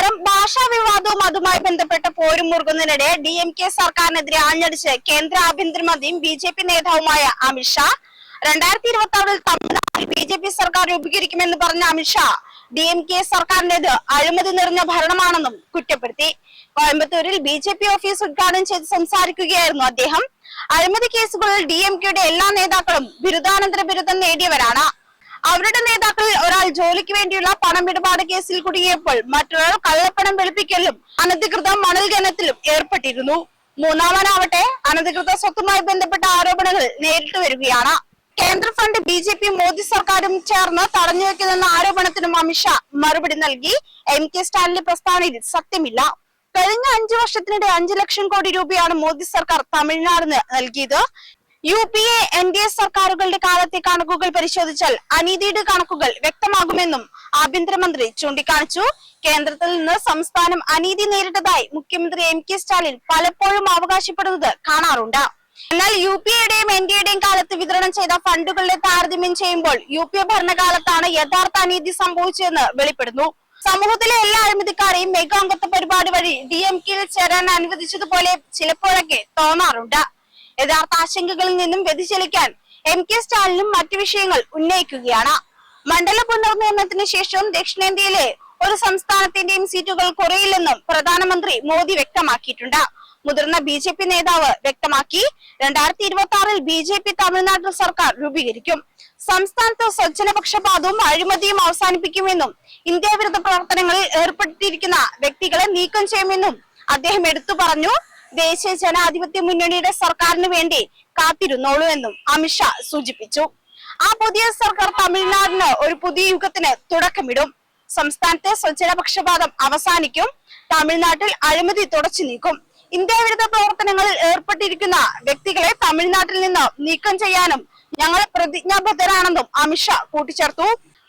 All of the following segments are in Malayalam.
അതേസമയം ഭാഷാ വിവാദവും അതുമായി ബന്ധപ്പെട്ട പോരും മുറുകുന്നതിനിടെ DMK സർക്കാരിനെതിരെ ആഞ്ഞടിച്ച് കേന്ദ്ര ആഭ്യന്തരമന്ത്രിയും BJP നേതാവുമായ അമിത്ഷാ 2026 തമിഴ്നാട്ടിൽ BJP സർക്കാർ രൂപീകരിക്കുമെന്ന് പറഞ്ഞ അമിത്ഷാ DMK സർക്കാരിന്റേത് അഴിമതി നിറഞ്ഞ ഭരണമാണെന്നും കുറ്റപ്പെടുത്തി. കോയമ്പത്തൂരിൽ BJP ഓഫീസ് ഉദ്ഘാടനം ചെയ്ത് സംസാരിക്കുകയായിരുന്നു അദ്ദേഹം. അഴിമതി കേസുകളിൽ DMKയുടെ എല്ലാ നേതാക്കളും ബിരുദാനന്തര ബിരുദം നേടിയവരാണ്. അവരുടെ നേതാക്കളിൽ ഒരാൾ ജോലിക്ക് വേണ്ടിയുള്ള പണമിടപാട് കേസിൽ കുടുങ്ങിയപ്പോൾ മറ്റൊരാൾ കള്ളപ്പണം വെളുപ്പിക്കലും അനധികൃത മണൽ ഖനനത്തിലും ഏർപ്പെട്ടിരുന്നു. മൂന്നാമനാവട്ടെ അനധികൃത സ്വത്തുമായി ബന്ധപ്പെട്ട ആരോപണങ്ങൾ നേരിട്ട് വരികയാണ്. കേന്ദ്ര ഫണ്ട് BJP മോദി സർക്കാരും ചേർന്ന് തടഞ്ഞുവെക്കുന്നെന്ന ആരോപണത്തിനും അമിത്ഷാ മറുപടി നൽകി. MK സ്റ്റാലിന്റെ പ്രസ്താവനയിൽ സത്യമില്ല. കഴിഞ്ഞ 5 വർഷത്തിനിടെ 5 ലക്ഷം കോടി രൂപയാണ് മോദി സർക്കാർ തമിഴ്നാടിന് നൽകിയത്. UPA NDA സർക്കാരുകളുടെ കാലത്തെ കണക്കുകൾ പരിശോധിച്ചാൽ അനീതിയുടെ കണക്കുകൾ വ്യക്തമാകുമെന്നും ആഭ്യന്തരമന്ത്രി ചൂണ്ടിക്കാണിച്ചു. കേന്ദ്രത്തിൽ നിന്ന് സംസ്ഥാനം അനീതി നേരിട്ടതായി മുഖ്യമന്ത്രി MK സ്റ്റാലിൻ പലപ്പോഴും അവകാശപ്പെടുന്നത് കാണാറുണ്ട്. എന്നാൽ UPAയുടെയും NDAയുടെയും കാലത്ത് വിതരണം ചെയ്ത ഫണ്ടുകളെ താരതമ്യം ചെയ്യുമ്പോൾ UPA ഭരണകാലത്താണ് യഥാർത്ഥ അനീതി സംഭവിച്ചതെന്ന് വെളിപ്പെടുന്നു. സമൂഹത്തിലെ എല്ലാ അഴിമതിക്കാരെയും മെഗാ അംഗത്വ പരിപാടി വഴി DMKയിൽ ചേരാൻ അനുവദിച്ചതുപോലെ ചിലപ്പോഴൊക്കെ തോന്നാറുണ്ട്. യഥാർത്ഥ ആശങ്കകളിൽ നിന്നും വ്യതിചലിക്കാൻ MK സ്റ്റാലിനും മറ്റു വിഷയങ്ങൾ ഉന്നയിക്കുകയാണ്. മണ്ഡല പുനർനിർണയത്തിന് ശേഷം ദക്ഷിണേന്ത്യയിലെ ഒരു സംസ്ഥാനത്തിന്റെയും സീറ്റുകൾ കുറയില്ലെന്നും പ്രധാനമന്ത്രി മോദി വ്യക്തമാക്കിയിട്ടുണ്ട്. മുതിർന്ന BJP നേതാവ് വ്യക്തമാക്കി. 2026 BJP തമിഴ്നാട്ടിൽ സർക്കാർ രൂപീകരിക്കും. സംസ്ഥാനത്ത് സ്വജനപക്ഷപാതവും അഴിമതിയും അവസാനിപ്പിക്കുമെന്നും ഇന്ത്യ വിരുദ്ധ പ്രവർത്തനങ്ങളിൽ ഏർപ്പെട്ടിരിക്കുന്ന വ്യക്തികളെ നീക്കം ചെയ്യുമെന്നും അദ്ദേഹം എടുത്തു പറഞ്ഞു. ദേശീയ ജനാധിപത്യ മുന്നണിയുടെ സർക്കാരിന് വേണ്ടി കാത്തിരുന്നോളൂ എന്നും അമിത്ഷാ സൂചിപ്പിച്ചു. ആ പുതിയ സർക്കാർ തമിഴ്നാടിന് ഒരു പുതിയ യുഗത്തിന് തുടക്കമിടും. സംസ്ഥാനത്തെ സ്വജനപക്ഷപാതം അവസാനിക്കും. തമിഴ്നാട്ടിൽ അഴിമതി തുടച്ചു നീക്കും. ഇന്ത്യ വിരുദ്ധ പ്രവർത്തനങ്ങളിൽ ഏർപ്പെട്ടിരിക്കുന്ന വ്യക്തികളെ തമിഴ്നാട്ടിൽ നിന്ന് നീക്കം ചെയ്യാനും ഞങ്ങൾ പ്രതിജ്ഞാബദ്ധരാണെന്നും അമിത്ഷാ കൂട്ടിച്ചേർത്തു.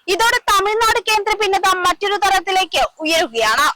ഇതോടെ തമിഴ്നാട് കേന്ദ്ര ഭിന്നത മറ്റൊരു തലത്തിലേക്ക് ഉയരുകയാണ്.